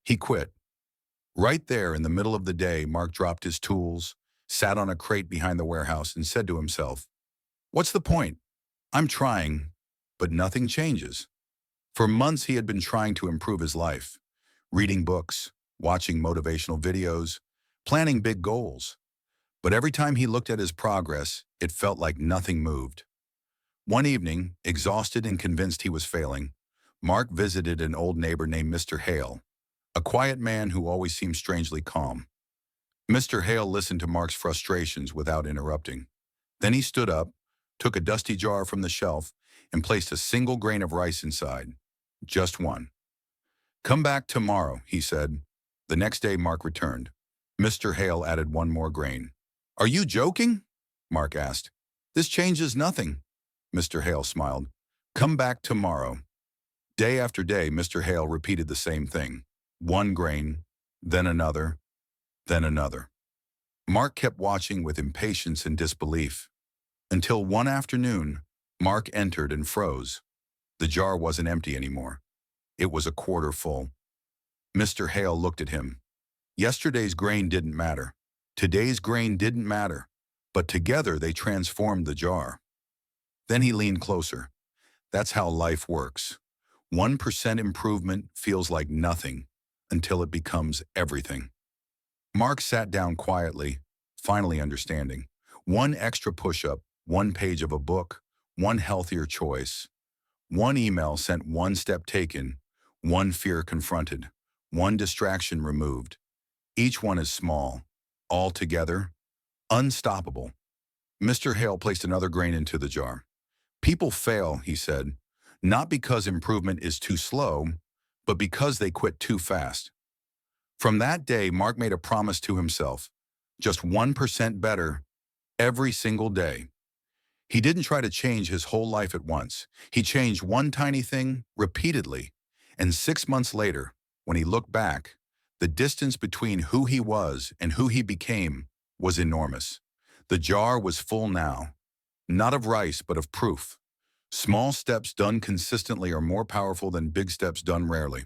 He quit. Right there in the middle of the day, Mark dropped his tools, sat on a crate behind the warehouse, and said to himself, "What's the point? I'm trying, but nothing changes." For months, he had been trying to improve his life, reading books, watching motivational videos, planning big goals. But every time he looked at his progress, it felt like nothing moved. One evening, exhausted and convinced he was failing, Mark visited an old neighbor named Mr. Hale, a quiet man who always seemed strangely calm. Mr. Hale listened to Mark's frustrations without interrupting. Then he stood up, took a dusty jar from the shelf, and placed a single grain of rice inside. Just one. "Come back tomorrow," he said. The next day, Mark returned. Mr. Hale added one more grain. "Are you joking?" Mark asked. "This changes nothing." Mr. Hale smiled. "Come back tomorrow." Day after day, Mr. Hale repeated the same thing. One grain, then another, then another. Mark kept watching with impatience and disbelief. Until one afternoon, Mark entered and froze. The jar wasn't empty anymore. It was a quarter full. Mr. Hale looked at him. Yesterday's grain didn't matter. Today's grain didn't matter. But together they transformed the jar. Then he leaned closer. That's how life works. 1% improvement feels like nothing until it becomes everything. Mark sat down quietly, finally understanding. One extra push-up, one page of a book, one healthier choice. One email sent, one step taken, one fear confronted, one distraction removed. Each one is small, all together, unstoppable. Mr. Hale placed another grain into the jar. "People fail," he said, "not because improvement is too slow, but because they quit too fast." From that day, Mark made a promise to himself, just 1% better every single day. He didn't try to change his whole life at once. He changed one tiny thing repeatedly. And 6 months later, when he looked back, the distance between who he was and who he became was enormous. The jar was full now, not of rice, but of proof. Small steps done consistently are more powerful than big steps done rarely.